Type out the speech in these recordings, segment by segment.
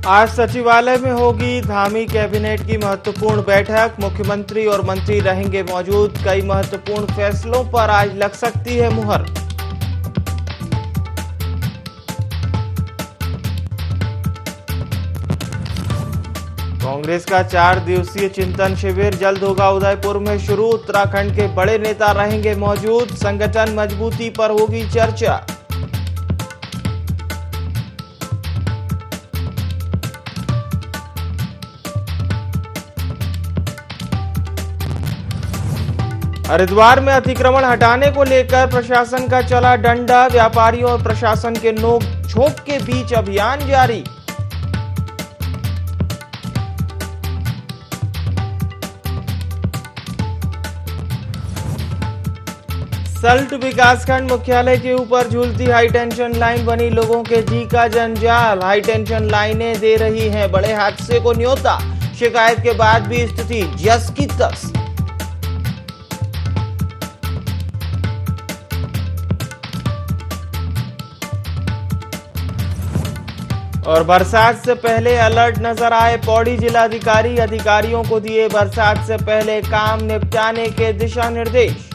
आज सचिवालय में होगी धामी कैबिनेट की महत्वपूर्ण बैठक। मुख्यमंत्री और मंत्री रहेंगे मौजूद। कई महत्वपूर्ण फैसलों पर आज लग सकती है मुहर। कांग्रेस का 4 दिवसीय चिंतन शिविर जल्द होगा उदयपुर में शुरू। उत्तराखंड के बड़े नेता रहेंगे मौजूद। संगठन मजबूती पर होगी चर्चा। हरिद्वार में अतिक्रमण हटाने को लेकर प्रशासन का चला डंडा। व्यापारियों और प्रशासन के नोक झोंक के बीच अभियान जारी। सल्ट विकासखंड मुख्यालय के ऊपर झूलती हाईटेंशन लाइन बनी लोगों के जी का जंजाल। हाईटेंशन लाइनें दे रही हैं बड़े हादसे को न्योता। शिकायत के बाद भी स्थिति जस की तस। और बरसात से पहले अलर्ट नजर आए पौड़ी जिलाधिकारी। अधिकारियों को दिए बरसात से पहले काम निपटाने के दिशा निर्देश।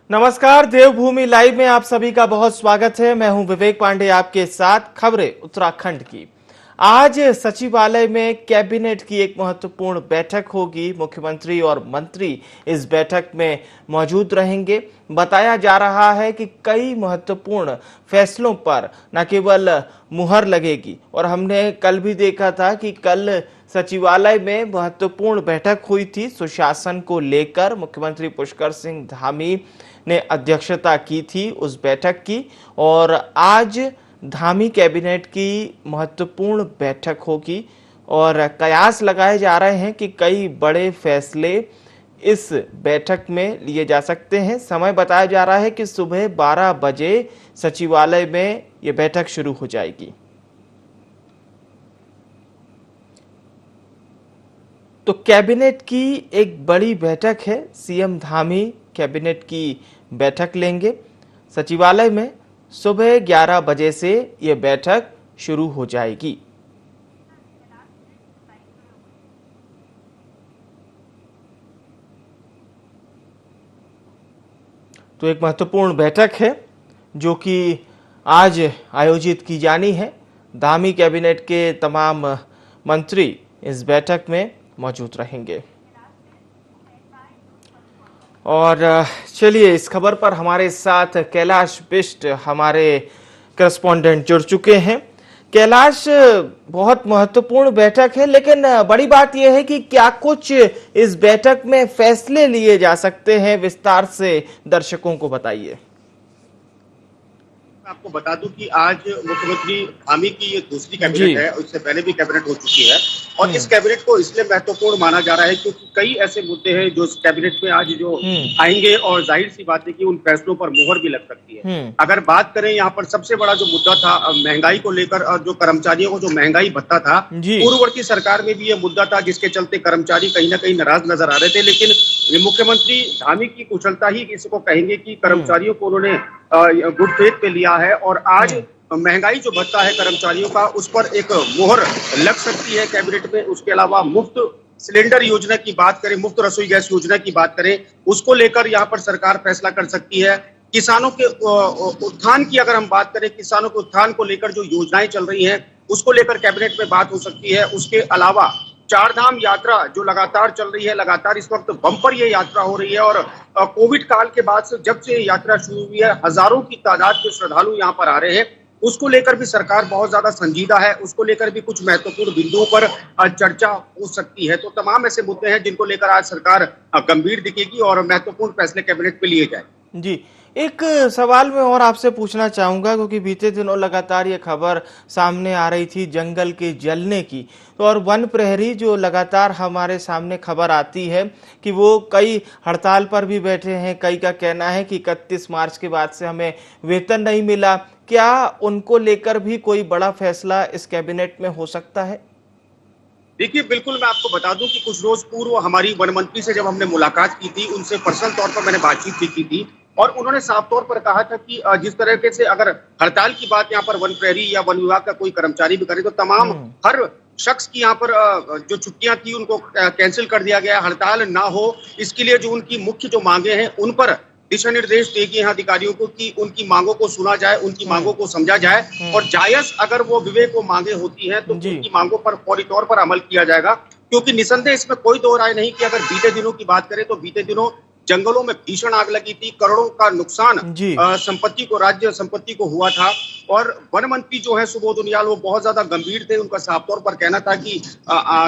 नमस्कार, देवभूमि लाइव में आप सभी का बहुत स्वागत है। मैं हूं विवेक पांडे आपके साथ। खबरें उत्तराखंड की। आज सचिवालय में कैबिनेट की एक महत्वपूर्ण बैठक होगी। मुख्यमंत्री और मंत्री इस बैठक में मौजूद रहेंगे। बताया जा रहा है कि कई महत्वपूर्ण फैसलों पर न केवल मुहर लगेगी, और हमने कल भी देखा था कि कल सचिवालय में महत्वपूर्ण बैठक हुई थी सुशासन को लेकर। मुख्यमंत्री पुष्कर सिंह धामी ने अध्यक्षता की थी उस बैठक की, और आज धामी कैबिनेट की महत्वपूर्ण बैठक होगी और कयास लगाए जा रहे हैं कि कई बड़े फैसले इस बैठक में लिए जा सकते हैं। समय बताया जा रहा है कि सुबह 12 बजे सचिवालय में यह बैठक शुरू हो जाएगी। तो कैबिनेट की एक बड़ी बैठक है। सीएम धामी कैबिनेट की बैठक लेंगे। सचिवालय में सुबह 11 बजे से यह बैठक शुरू हो जाएगी। तो एक महत्वपूर्ण बैठक है जो कि आज आयोजित की जानी है। धामी कैबिनेट के तमाम मंत्री इस बैठक में मौजूद रहेंगे। और चलिए, इस खबर पर हमारे साथ कैलाश बिष्ट हमारे करस्पॉन्डेंट जुड़ चुके हैं। कैलाश, बहुत महत्वपूर्ण बैठक है, लेकिन बड़ी बात यह है कि क्या कुछ इस बैठक में फैसले लिए जा सकते हैं, विस्तार से दर्शकों को बताइए। आपको बता दूं कि आज मुख्यमंत्री धामी की ये दूसरी कैबिनेट है, और इससे पहले भी कैबिनेट हो चुकी है। और इस कैबिनेट को इसलिए महत्वपूर्ण माना जा रहा है क्योंकि कई ऐसे मुद्दे हैं जो इस कैबिनेट में आज जो आएंगे, और जाहिर सी बात है कि उन फैसलों पर मुहर भी लग सकती है। अगर बात करें, यहाँ पर सबसे बड़ा जो मुद्दा था महंगाई को लेकर, और जो कर्मचारियों को जो महंगाई भत्ता था, पूर्ववर्ती सरकार में भी ये मुद्दा था जिसके चलते कर्मचारी कहीं ना कहीं नाराज नजर आ रहे थे। लेकिन मुख्यमंत्री धामी की कुशलता ही इसको कहेंगे कि कर्मचारियों को उन्होंने गुड फेथ पे लिया है, और आज महंगाई जो भत्ता है कर्मचारियों का, उस पर एक मोहर लग सकती है कैबिनेट में। उसके अलावा मुफ्त सिलेंडर योजना की बात करें, मुफ्त रसोई गैस योजना की बात करें, उसको लेकर यहाँ पर सरकार फैसला कर सकती है। किसानों के उत्थान की अगर हम बात करें, किसानों के उत्थान को लेकर जो योजनाएं चल रही हैं उसको लेकर कैबिनेट में बात हो सकती है। उसके अलावा चार धाम यात्रा जो लगातार चल रही है, लगातार इस वक्त बम्पर ये यात्रा हो रही है, और कोविड काल के बाद से जब से यात्रा शुरू हुई है, हजारों की तादाद के श्रद्धालु यहाँ पर आ रहे हैं। उसको लेकर भी सरकार बहुत ज्यादा संजीदा है, उसको लेकर भी कुछ महत्वपूर्ण बिंदुओं पर चर्चा हो सकती है। तो तमाम ऐसे मुद्दे हैं जिनको लेकर आज सरकार गंभीर दिखेगी और महत्वपूर्ण फैसले कैबिनेट में लिए जाए। जी, एक सवाल मैं और आपसे पूछना चाहूँगा, क्योंकि बीते दिनों लगातार ये खबर सामने आ रही थी जंगल के जलने की, तो और वन प्रहरी जो लगातार हमारे सामने खबर आती है कि वो कई हड़ताल पर भी बैठे हैं, कई का कहना है कि 31 मार्च के बाद से हमें वेतन नहीं मिला। क्या उनको लेकर भी कोई बड़ा फैसला इस कैबिनेट में हो सकता है? देखिए, बिल्कुल मैं आपको बता दूं कि कुछ रोज पूर्व हमारी वन मंत्री से जब हमने मुलाकात की थी, उनसे पर्सनल तौर पर मैंने बातचीत भी की थी और उन्होंने साफ तौर पर कहा था कि जिस तरीके से अगर हड़ताल की बात यहाँ पर वन प्रहरी या वन विभाग का कोई कर्मचारी भी करे तो तमाम हर शख्स की यहाँ पर जो छुट्टियां थी उनको कैंसिल कर दिया गया, हड़ताल ना हो इसके लिए जो उनकी मुख्य जो मांगे हैं उन पर दिशा निर्देश देगी यहाँ अधिकारियों को कि उनकी मांगों को सुना जाए, उनकी मांगों को समझा जाए और जायज अगर वो विवेक को मांगे होती हैं तो उनकी मांगों पर फौरी तौर पर अमल किया जाएगा। क्योंकि निसंदेह इसमें कोई दो राय नहीं कि अगर बीते दिनों की बात करें तो बीते दिनों जंगलों में भीषण आग लगी थी, करोड़ों का नुकसान संपत्ति को, राज्य संपत्ति को हुआ था और वन मंत्री जो है सुबोध उनियाल वो बहुत ज्यादा गंभीर थे। उनका साफ तौर पर कहना था कि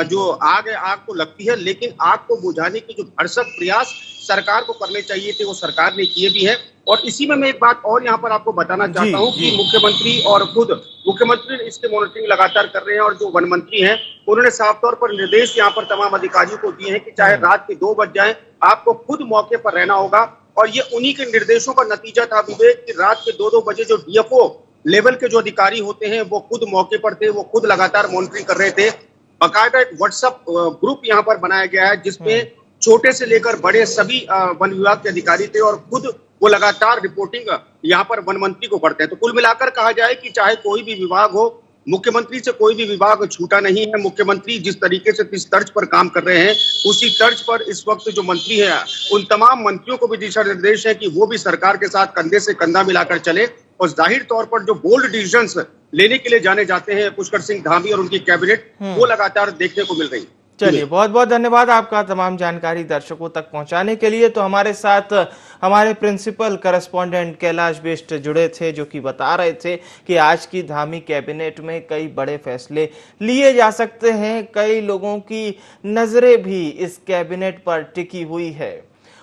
जो आग है आग तो लगती है लेकिन आग को बुझाने के जो भरसक प्रयास सरकार को करने चाहिए थे वो सरकार ने किए भी है। और इसी में मैं एक बात और यहाँ पर आपको बताना चाहता हूँ कि मुख्यमंत्री और खुद मुख्यमंत्री इसके मॉनिटरिंग लगातार कर रहे हैं और जो वन मंत्री हैं उन्होंने साफ तौर पर निर्देश यहाँ पर तमाम अधिकारियों को दिए हैं कि चाहे रात के 2 बज जाए आपको खुद मौके पर रहना होगा। और ये उन्हीं के निर्देशों का नतीजा था विवेक कि रात के 2-2 बजे जो डीएफओ लेवल के जो अधिकारी होते हैं वो खुद मौके पर थे, वो खुद लगातार मॉनिटरिंग कर रहे थे। बाकायदा एक व्हाट्सएप ग्रुप यहाँ पर बनाया गया है जिसमें छोटे से लेकर बड़े सभी वन विभाग के अधिकारी थे और खुद वो लगातार रिपोर्टिंग यहाँ पर वन मंत्री को करते हैं। तो कुल मिलाकर कहा जाए कि चाहे कोई भी विभाग हो, मुख्यमंत्री से कोई भी विभाग छूटा नहीं है। मुख्यमंत्री जिस तरीके से इस तर्ज पर काम कर रहे हैं उसी तर्ज पर इस वक्त जो मंत्री हैं उन तमाम मंत्रियों को भी दिशा निर्देश है कि वो भी सरकार के साथ कंधे से कंधा मिलाकर चले और जाहिर तौर पर जो बोल्ड डिसीजंस लेने के लिए जाने जाते हैं पुष्कर सिंह धामी और उनकी कैबिनेट वो लगातार देखने को मिल रही है। चलिए, बहुत बहुत धन्यवाद आपका तमाम जानकारी दर्शकों तक पहुंचाने के लिए। तो हमारे साथ हमारे प्रिंसिपल करस्पॉन्डेंट कैलाश बिष्ट जुड़े थे जो कि बता रहे थे कि आज की धामी कैबिनेट में कई बड़े फैसले लिए जा सकते हैं, कई लोगों की नजरें भी इस कैबिनेट पर टिकी हुई है।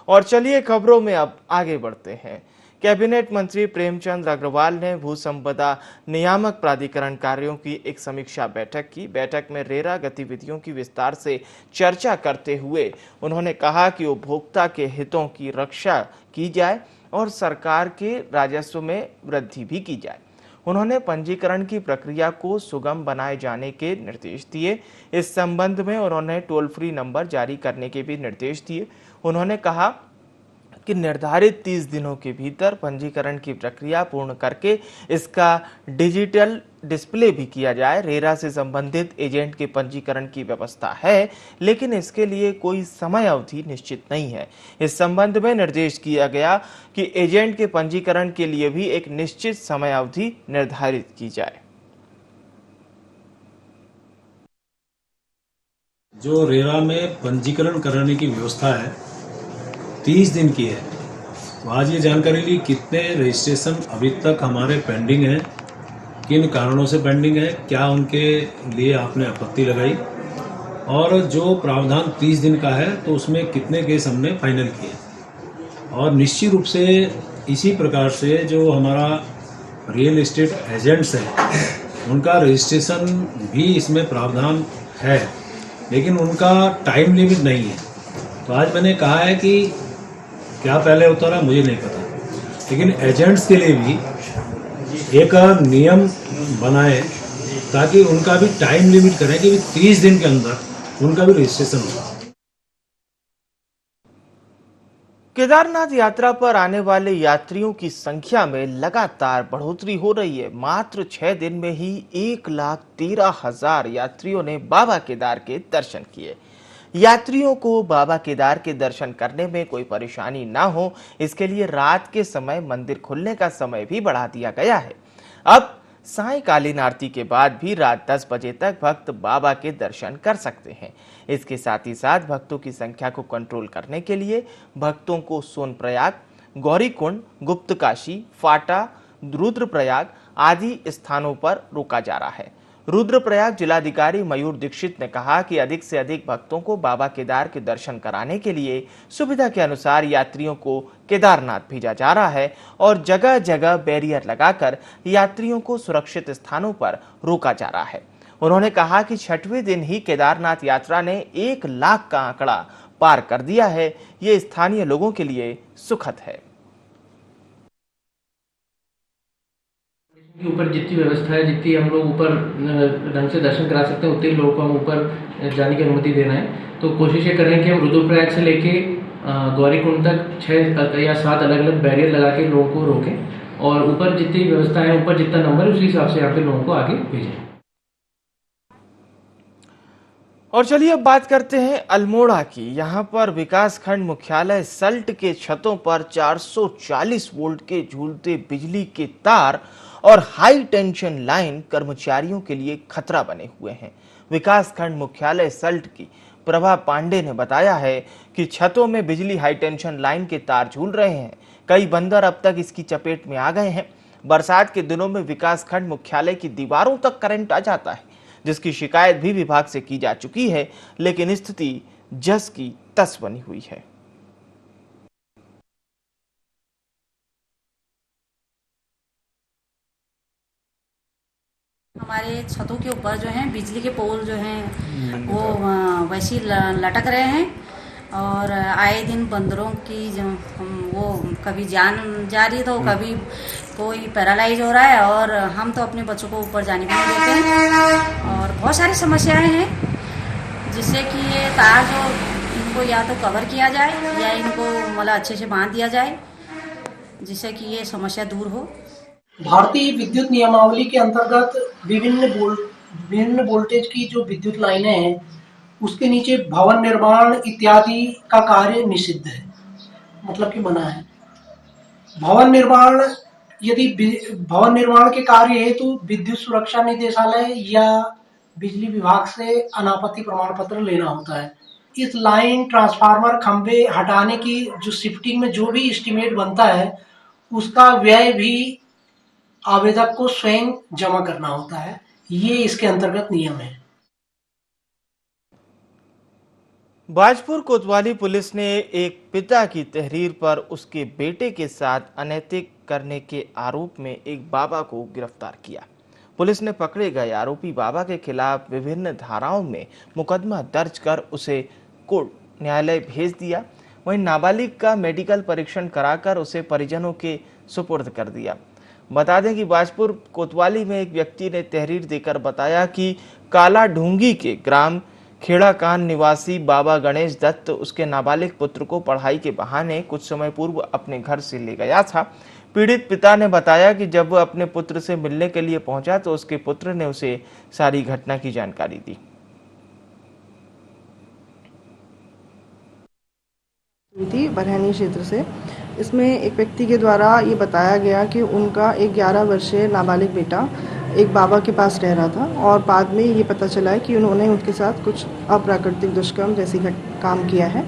और चलिए खबरों में अब आगे बढ़ते हैं। कैबिनेट मंत्री प्रेमचंद अग्रवाल ने भू संपदा नियामक प्राधिकरण कार्यों की एक समीक्षा बैठक की। बैठक में रेरा गतिविधियों की विस्तार से चर्चा करते हुए उन्होंने कहा कि उपभोक्ता के हितों की रक्षा की जाए और सरकार के राजस्व में वृद्धि भी की जाए। उन्होंने पंजीकरण की प्रक्रिया को सुगम बनाए जाने के निर्देश दिए। इस संबंध में उन्होंने टोल फ्री नंबर जारी करने के भी निर्देश दिए। उन्होंने कहा कि निर्धारित 30 दिनों के भीतर पंजीकरण की प्रक्रिया पूर्ण करके इसका डिजिटल डिस्प्ले भी किया जाए। रेरा से संबंधित एजेंट के पंजीकरण की व्यवस्था है लेकिन इसके लिए कोई समय अवधि निश्चित नहीं है। इस संबंध में निर्देश किया गया कि एजेंट के पंजीकरण के लिए भी एक निश्चित समय अवधि निर्धारित की जाए। जो रेरा में पंजीकरण कराने की व्यवस्था है 30 दिन की है। तो आज ये जानकारी ली कितने रजिस्ट्रेशन अभी तक हमारे पेंडिंग हैं, किन कारणों से पेंडिंग है, क्या उनके लिए आपने आपत्ति लगाई और जो प्रावधान 30 दिन का है तो उसमें कितने केस हमने फाइनल किए। और निश्चित रूप से इसी प्रकार से जो हमारा रियल एस्टेट एजेंट्स हैं उनका रजिस्ट्रेशन भी इसमें प्रावधान है लेकिन उनका टाइम लिमिट नहीं है। तो आज मैंने कहा है कि क्या पहले होता रहा मुझे नहीं पता लेकिन एजेंट्स के लिए भी एक नियम बनाए ताकि उनका भी टाइम लिमिट करें कि 30 दिन के अंदर उनका भी रजिस्ट्रेशन होगा। केदारनाथ यात्रा पर आने वाले यात्रियों की संख्या में लगातार बढ़ोतरी हो रही है। मात्र 6 दिन में ही 1,13,000 यात्रियों ने बाबा केदार के दर्शन किए। यात्रियों को बाबा केदार के दर्शन करने में कोई परेशानी ना हो इसके लिए रात के समय मंदिर खुलने का समय भी बढ़ा दिया गया है। अब सायंकालीन आरती के बाद भी रात 10 बजे तक भक्त बाबा के दर्शन कर सकते हैं। इसके साथ ही साथ भक्तों की संख्या को कंट्रोल करने के लिए भक्तों को सोनप्रयाग, गौरीकुंड, गुप्तकाशी, फाटा, रुद्रप्रयाग आदि स्थानों पर रोका जा रहा है। रुद्रप्रयाग जिलाधिकारी मयूर दीक्षित ने कहा कि अधिक से अधिक भक्तों को बाबा केदार के दर्शन कराने के लिए सुविधा के अनुसार यात्रियों को केदारनाथ भेजा जा रहा है और जगह जगह बैरियर लगाकर यात्रियों को सुरक्षित स्थानों पर रोका जा रहा है। उन्होंने कहा कि 6वें दिन ही केदारनाथ यात्रा ने 1 लाख का आंकड़ा पार कर दिया है। ये स्थानीय लोगों के लिए सुखद है। ऊपर जितनी व्यवस्था है, जितनी हम लोग ऊपर ढंग से दर्शन करा सकते हैं, उतने लोगों को हम ऊपर जाने की अनुमति देना है। तो कोशिश ये कर रहे हैं कि हम रुद्रप्रयाग से लेके गौरीकुंड तक 6 या 7 अलग अलग बैरियर लगा के लोगों को रोकें और ऊपर जितनी व्यवस्था है, ऊपर जितना नंबर है, उसी हिसाब से यहाँ पे लोगों को आगे भेजें। और चलिए अब बात करते हैं अल्मोड़ा की। यहाँ पर विकासखंड मुख्यालय सल्ट के छतों पर 440 वोल्ट के झूलते बिजली के तार और हाई टेंशन लाइन कर्मचारियों के लिए खतरा बने हुए हैं। विकासखंड मुख्यालय सल्ट की प्रभा पांडे ने बताया है कि छतों में बिजली हाई टेंशन लाइन के तार झूल रहे हैं। कई बंदर अब तक इसकी चपेट में आ गए हैं। बरसात के दिनों में विकासखंड मुख्यालय की दीवारों तक करंट आ जाता है, जिसकी शिकायत भी विभाग से की जा चुकी है, लेकिन स्थिति जस की तस बनी हुई है। हमारे छतों के ऊपर जो है बिजली के पोल जो हैं वो वैसे ही लटक रहे हैं और आए दिन बंदरों की जो वो कभी जान जा रही है तो कभी कोई पैरालाइज हो रहा है और हम तो अपने बच्चों को ऊपर जाने भी नहीं देते और बहुत सारी समस्याएं हैं, जिससे कि ये तार जो इनको या तो कवर किया जाए या इनको मतलब अच्छे से बांध दिया जाए, जिससे कि ये समस्या दूर हो। भारतीय विद्युत नियमावली के अंतर्गत विभिन्न वोल्टेज की जो विद्युत लाइनें हैं उसके नीचे भवन निर्माण इत्यादि का कार्य निषिद्ध है, मतलब कि मना है। भवन निर्माण के कार्य हेतु विद्युत सुरक्षा निदेशालय या बिजली विभाग से अनापत्ति प्रमाण पत्र लेना होता है। इस लाइन ट्रांसफार्मर खंभे हटाने की जो शिफ्टिंग में जो भी एस्टीमेट बनता है उसका व्यय भी आवेदक को स्वयं जमा करना होता है। ये इसके अंतर्गत नियम है। बाजपुर कोतवाली पुलिस ने एक पिता की तहरीर पर उसके बेटे के साथ अनैतिक करने के आरोप में एक बाबा को गिरफ्तार किया। पुलिस ने पकड़े गए आरोपी बाबा के खिलाफ विभिन्न धाराओं में मुकदमा दर्ज कर उसे कोर्ट न्यायालय भेज दिया। वहीं नाबालिग का मेडिकल परीक्षण कराकर उसे परिजनों के सुपुर्द कर दिया। बता दें कि बाजपुर कोतवाली में एक व्यक्ति ने तहरीर देकर बताया कि काला ढूंगी के ग्राम खेड़ाकान निवासी बाबा गणेश दत्त उसके नाबालिग पुत्र को पढ़ाई के बहाने कुछ समय पूर्व अपने घर से ले गया था। पीड़ित पिता ने बताया कि जब वह अपने पुत्र से मिलने के लिए पहुंचा तो उसके पुत्र ने उसे सारी घटना की जानकारी दी। बरहनी क्षेत्र से इसमें एक व्यक्ति के द्वारा ये बताया गया कि उनका एक 11 वर्षीय नाबालिग बेटा एक बाबा के पास रह रहा था और बाद में ये पता चला है कि उन्होंने उनके साथ कुछ अप्राकृतिक दुष्कर्म जैसी काम किया है।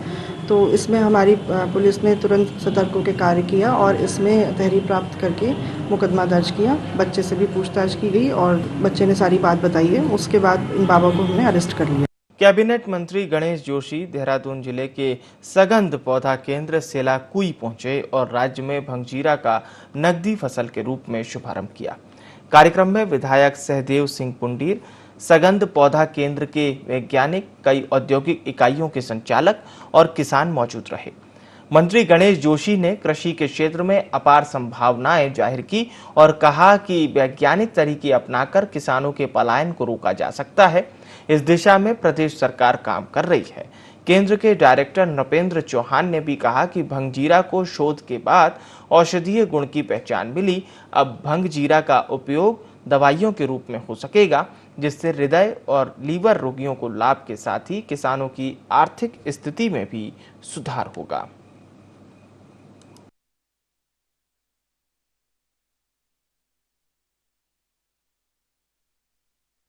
तो इसमें हमारी पुलिस ने तुरंत सतर्क होकर कार्य किया और इसमें तहरीर प्राप्त करके मुकदमा दर्ज किया। बच्चे से भी पूछताछ की गई और बच्चे ने सारी बात बताई है। उसके बाद इन बाबा को हमने अरेस्ट कर लिया। कैबिनेट मंत्री गणेश जोशी देहरादून जिले के सगंध पौधा केंद्र सेलाकुई पहुंचे और राज्य में भंगजीरा का नकदी फसल के रूप में शुभारंभ किया। कार्यक्रम में विधायक सहदेव सिंह पुंडीर, सगंध पौधा केंद्र के वैज्ञानिक, कई औद्योगिक इकाइयों के संचालक और किसान मौजूद रहे। मंत्री गणेश जोशी ने कृषि के क्षेत्र में अपार संभावनाएं जाहिर की और कहा कि वैज्ञानिक तरीके अपनाकर किसानों के पलायन को रोका जा सकता है। इस दिशा में प्रदेश सरकार काम कर रही है। केंद्र के डायरेक्टर नृपेंद्र चौहान ने भी कहा कि भंगजीरा को शोध के बाद औषधीय गुण की पहचान मिली। अब भंगजीरा का उपयोग दवाइयों के रूप में हो सकेगा, जिससे हृदय और लीवर रोगियों को लाभ के साथ ही किसानों की आर्थिक स्थिति में भी सुधार होगा।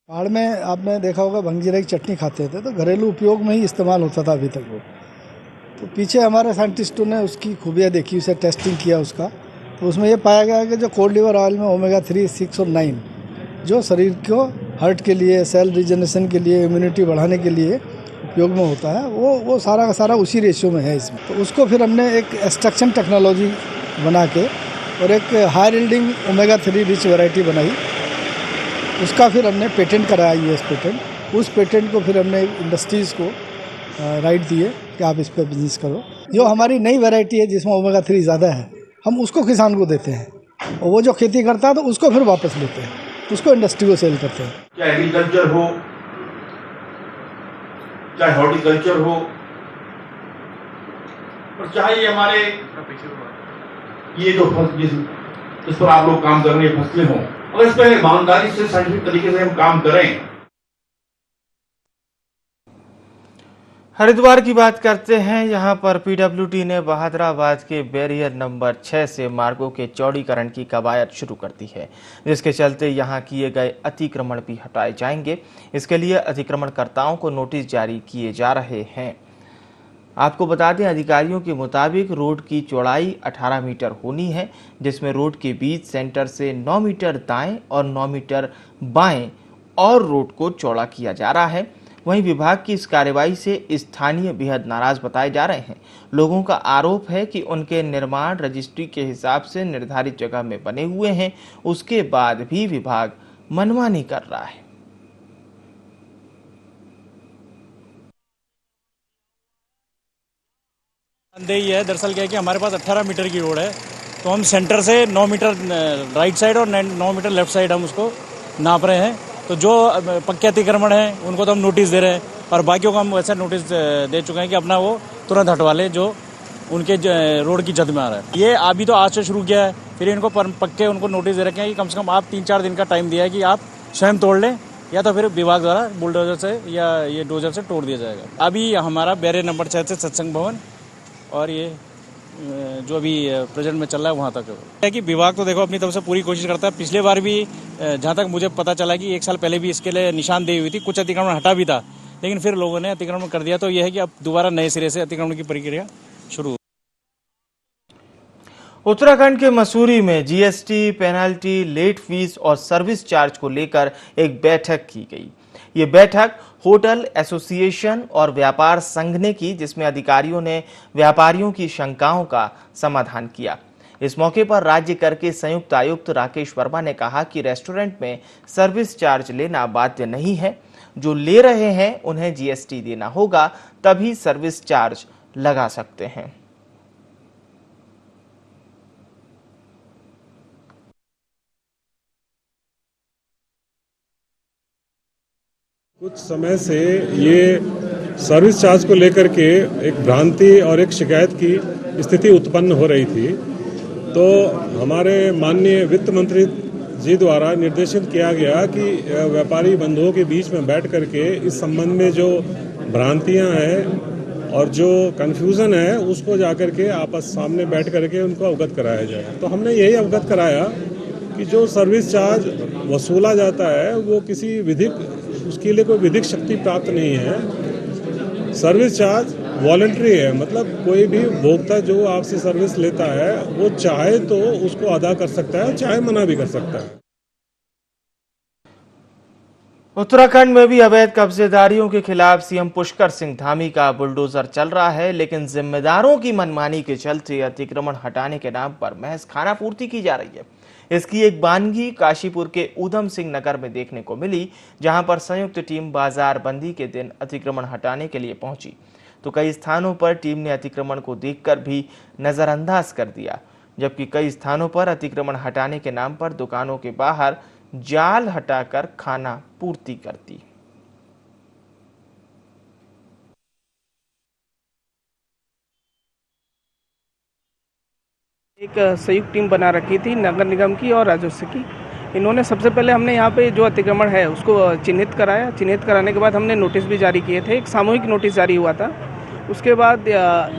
पहाड़ में आपने देखा होगा भंगजीरा की चटनी खाते थे तो घरेलू उपयोग में ही इस्तेमाल होता था अभी तक वो। तो पीछे हमारे साइंटिस्टों ने उसकी खूबियाँ देखी, उसे टेस्टिंग किया उसका, तो उसमें ये पाया गया कि जो कोड लिवर ऑयल में ओमेगा 3, 6 और 9 जो शरीर को हार्ट के लिए, सेल रिजनरेशन के लिए, इम्यूनिटी बढ़ाने के लिए उपयोग में होता है, वो सारा का सारा उसी रेशियो में है इसमें। तो उसको फिर हमने एक एक्सट्रैक्शन टेक्नोलॉजी बना के और एक high yielding omega 3 rich variety बनाई, उसका फिर हमने पेटेंट कराया, यूएस पेटेंट। उस पेटेंट को फिर हमने इंडस्ट्रीज़ को राइट दिए कि आप इस पर बिजनेस करो। जो हमारी नई वैरायटी है जिसमें ओमेगा 3 ज़्यादा है, हम उसको किसान को देते हैं और वो जो खेती करता है तो उसको फिर वापस लेते हैं, उसको इंडस्ट्री को सेल करते हैं। चाहे एग्रीकल्चर हो, चाहे हॉर्टिकल्चर हो, और चाहे ये हमारे ये जो जिस पर आप लोग काम कर रहे हैं फसलें हों, अगर इस पर ईमानदारी से साइंटिफिक तरीके से हम काम करें। हरिद्वार की बात करते हैं। यहां पर पीडब्ल्यूडी ने बहादुराबाद के बैरियर नंबर 6 से मार्गों के चौड़ीकरण की कवायद शुरू कर दी है, जिसके चलते यहां किए गए अतिक्रमण भी हटाए जाएंगे। इसके लिए अतिक्रमणकर्ताओं को नोटिस जारी किए जा रहे हैं। आपको बता दें, अधिकारियों के मुताबिक रोड की चौड़ाई 18 मीटर होनी है, जिसमें रोड के बीच सेंटर से 9 मीटर दाएं और 9 मीटर बाएं और रोड को चौड़ा किया जा रहा है। वहीं विभाग की इस कार्रवाई से स्थानीय बेहद नाराज बताए जा रहे हैं। लोगों का आरोप है कि उनके निर्माण रजिस्ट्री के हिसाब से निर्धारित जगह में बने हुए हैं, उसके बाद भी विभाग मनमानी कर रहा है। यही है, दरअसल क्या है कि हमारे पास 18 मीटर की रोड है, तो हम सेंटर से 9 मीटर राइट साइड और 9 मीटर लेफ्ट साइड हम उसको नाप रहे हैं। तो जो पक्के अतिक्रमण हैं उनको तो हम नोटिस दे रहे हैं, और बाकियों को हम वैसा नोटिस दे चुके हैं कि अपना वो तुरंत हटवा लें जो उनके रोड की जद में आ रहा है। ये अभी तो आज से शुरू किया है, फिर इनको पक्के उनको नोटिस दे रखे हैं कि कम से कम आप 3-4 दिन का टाइम दिया है कि आप स्वयं तोड़ लें, या तो फिर विभाग द्वारा बुलडोजर से या ये डोजर से तोड़ दिया जाएगा। अभी हमारा बैरियर नंबर 6 से सत्संग भवन और ये जो अभी प्रेजेंट में चल रहा है वहाँ तक है कि विभाग तो देखो अपनी तरफ से पूरी कोशिश करता है। पिछले बार भी जहाँ तक मुझे पता चला कि 1 साल पहले भी इसके लिए निशानदेही हुई थी, कुछ अतिक्रमण हटा भी था, लेकिन फिर लोगों ने अतिक्रमण कर दिया। तो यह है कि अब दोबारा नए सिरे से अतिक्रमण की प्रक्रिया शुरू। उत्तराखंड के मसूरी में जीएसटी, पेनल्टी, लेट फीस और सर्विस चार्ज को लेकर एक बैठक की गई। ये बैठक होटल एसोसिएशन और व्यापार संघ ने की, जिसमें अधिकारियों ने व्यापारियों की शंकाओं का समाधान किया। इस मौके पर राज्य कर के संयुक्त आयुक्त राकेश वर्मा ने कहा कि रेस्टोरेंट में सर्विस चार्ज लेना बाध्य नहीं है, जो ले रहे हैं उन्हें जीएसटी देना होगा, तभी सर्विस चार्ज लगा सकते हैं। कुछ समय से ये सर्विस चार्ज को लेकर के एक भ्रांति और एक शिकायत की स्थिति उत्पन्न हो रही थी, तो हमारे माननीय वित्त मंत्री जी द्वारा निर्देशित किया गया कि व्यापारी बंधुओं के बीच में बैठ करके इस संबंध में जो भ्रांतियां हैं और जो कन्फ्यूज़न है उसको जाकर के आपस सामने बैठ करके उनको अवगत कराया जाए। तो हमने यही अवगत कराया कि जो सर्विस चार्ज वसूला जाता है वो किसी विधिक, उसके लिए कोई विधिक शक्ति प्राप्त नहीं है। सर्विस चार्ज वॉलंटरी है, मतलब कोई भी उपभोक्ता जो आपसे सर्विस लेता है वो चाहे तो उसको अदा कर सकता है, चाहे मना भी कर सकता है। उत्तराखंड में भी अवैध कब्जेदारियों के खिलाफ सीएम पुष्कर सिंह धामी का बुलडोजर चल रहा है, लेकिन जिम्मेदारों की मनमानी के चलते अतिक्रमण हटाने के नाम पर महज खानापूर्ति की जा रही है। इसकी एक बानगी काशीपुर के ऊधम सिंह नगर में देखने को मिली, जहां पर संयुक्त टीम बाजार बंदी के दिन अतिक्रमण हटाने के लिए पहुंची, तो कई स्थानों पर टीम ने अतिक्रमण को देखकर भी नजरअंदाज कर दिया, जबकि कई स्थानों पर अतिक्रमण हटाने के नाम पर दुकानों के बाहर जाल हटाकर खाना पूर्ति करती। एक संयुक्त टीम बना रखी थी नगर निगम की और राजस्व की। इन्होंने सबसे पहले हमने यहाँ पे जो अतिक्रमण है उसको चिन्हित कराया। चिन्हित कराने के बाद हमने नोटिस भी जारी किए थे, एक सामूहिक नोटिस जारी हुआ था। उसके बाद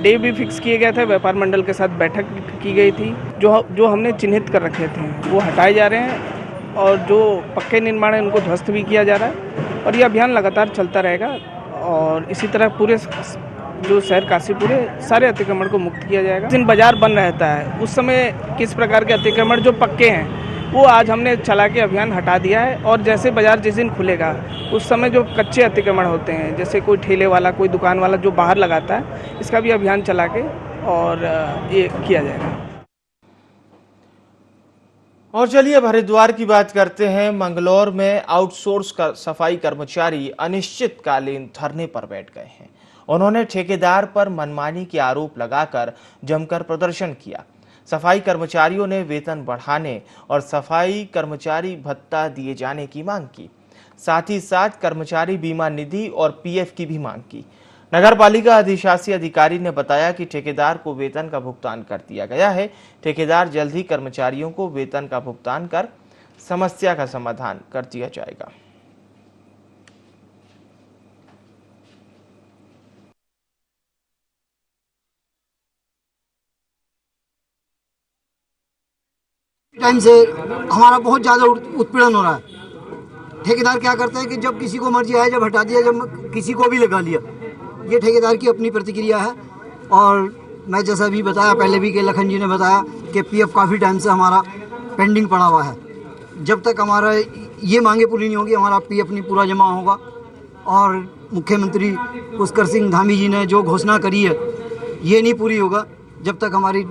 डे भी फिक्स किए गए थे, व्यापार मंडल के साथ बैठक की गई थी। जो हमने चिन्हित कर रखे थे वो हटाए जा रहे हैं और जो पक्के निर्माण है उनको ध्वस्त भी किया जा रहा है, और ये अभियान लगातार चलता रहेगा। और इसी तरह पूरे जो शहर काशीपुर है सारे अतिक्रमण को मुक्त किया जाएगा। जिस दिन बाजार बंद रहता है उस समय किस प्रकार के अतिक्रमण जो पक्के हैं वो आज हमने चला के अभियान हटा दिया है, और जैसे बाजार जिस दिन खुलेगा उस समय जो कच्चे अतिक्रमण होते हैं, जैसे कोई ठेले वाला, कोई दुकान वाला जो बाहर लगाता है, इसका भी अभियान चला के और ये किया जाएगा। और चलिए अब हरिद्वार की बात करते हैं। मंगलौर में आउटसोर्स सफाई कर्मचारी अनिश्चितकालीन धरने पर बैठ गए हैं। उन्होंने ठेकेदार पर मनमानी के आरोप लगाकर जमकर प्रदर्शन किया। सफाई कर्मचारियों ने वेतन बढ़ाने और सफाई कर्मचारी भत्ता दिए जाने की मांग की। साथ ही साथ कर्मचारी बीमा निधि और पीएफ की भी मांग की। नगर पालिका अधिशासी अधिकारी ने बताया कि ठेकेदार को वेतन का भुगतान कर दिया गया है। ठेकेदार जल्द ही कर्मचारियों को वेतन का भुगतान कर समस्या का समाधान कर दिया जाएगा। टाइम से हमारा बहुत ज़्यादा उत्पीड़न हो रहा है। ठेकेदार क्या करता है कि जब किसी को मर्जी आए, जब हटा दिया, जब किसी को भी लगा लिया। ये ठेकेदार की अपनी प्रतिक्रिया है। और मैं जैसा भी बताया पहले भी कि लखन जी ने बताया कि पीएफ काफ़ी टाइम से हमारा पेंडिंग पड़ा हुआ है। जब तक हमारा ये मांगे पूरी नहीं होगी, हमारा पीएफ नहीं पूरा जमा होगा। और मुख्यमंत्री पुष्कर सिंह धामी जी ने जो घोषणा करी है ये नहीं पूरी होगा जब तक हमारी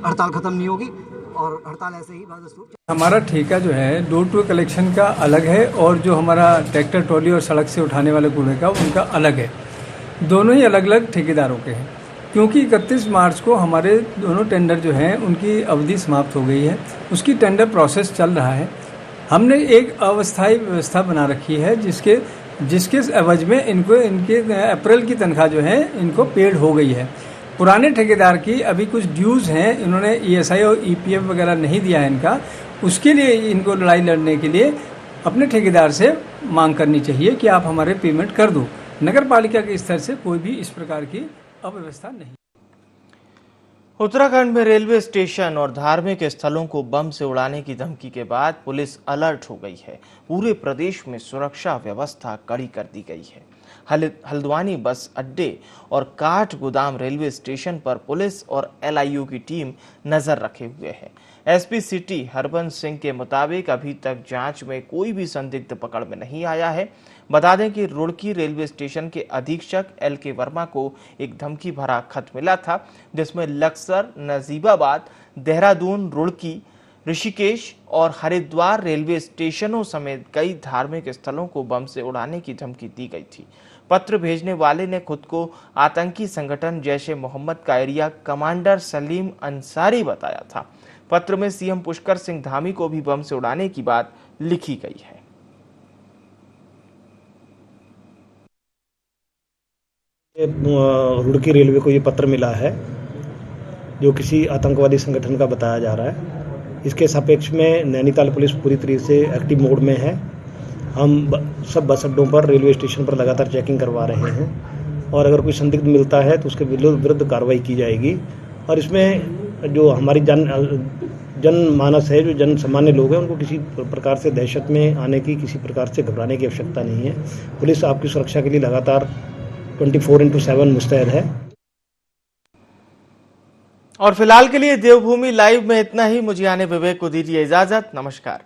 हड़ताल ख़त्म नहीं होगी। और हड़ताल ऐसे ही हमारा ठेका जो है डोर टू कलेक्शन का अलग है, और जो हमारा ट्रैक्टर ट्रॉली और सड़क से उठाने वाले कूड़े का उनका अलग है। दोनों ही अलग अलग ठेकेदारों के हैं, क्योंकि 31 मार्च को हमारे दोनों टेंडर जो हैं उनकी अवधि समाप्त हो गई है। उसकी टेंडर प्रोसेस चल रहा है। हमने एक अस्थायी व्यवस्था बना रखी है जिसके एवज में इनके अप्रैल की तनख्वाह जो है इनको पेड हो गई है। पुराने ठेकेदार की अभी कुछ ड्यूज़ हैं, इन्होंने ईएसआई और ईपीएफ वगैरह नहीं दिया है इनका। उसके लिए इनको लड़ाई लड़ने के लिए अपने ठेकेदार से मांग करनी चाहिए कि आप हमारे पेमेंट कर दो। नगर पालिका के स्तर से कोई भी इस प्रकार की अव्यवस्था नहीं। उत्तराखंड में रेलवे स्टेशन और धार्मिक स्थलों को बम से उड़ाने की धमकी के बाद पुलिस अलर्ट हो गई है। पूरे प्रदेश में सुरक्षा व्यवस्था कड़ी कर दी गई है। हल्द्वानी बस अड्डे और काठ गोदाम रेलवे स्टेशन पर पुलिस और एलआईयू की टीम नजर रखे हुए है। एसपी सिटी हरबंस सिंह के मुताबिक अभी तक जांच में कोई भी संदिग्ध पकड़ में नहीं आया है। बता दें कि रुड़की रेलवे स्टेशन के अधीक्षक एल.के. वर्मा को एक धमकी भरा खत मिला था, जिसमें लक्सर, नजीबाबाद, देहरादून, रुड़की, ऋषिकेश और हरिद्वार रेलवे स्टेशनों समेत कई धार्मिक स्थलों को बम से उड़ाने की धमकी दी गई थी। पत्र भेजने वाले ने खुद को आतंकी संगठन जैश-ए मोहम्मद का एरिया कमांडर सलीम अंसारी बताया था। पत्र में सीएम पुष्कर सिंह धामी को भी बम से उड़ाने की बात लिखी गई है। रुड़की रेलवे को ये पत्र मिला है जो किसी आतंकवादी संगठन का बताया जा रहा है। इसके सापेक्ष में नैनीताल पुलिस पूरी तरीके से एक्टिव मोड में है। हम सब बस अड्डों पर, रेलवे स्टेशन पर लगातार चेकिंग करवा रहे हैं और अगर कोई संदिग्ध मिलता है तो उसके विरुद्ध कार्रवाई की जाएगी। और इसमें जो हमारी जनमानस है, जो जन सामान्य लोग हैं, उनको किसी प्रकार से दहशत में आने की, किसी प्रकार से घबराने की आवश्यकता नहीं है। पुलिस आपकी सुरक्षा के लिए लगातार 24/7 मुस्तैद है। और फिलहाल के लिए देवभूमि लाइव में इतना ही। मुझे आने विवेक को दीजिए इजाजत। नमस्कार।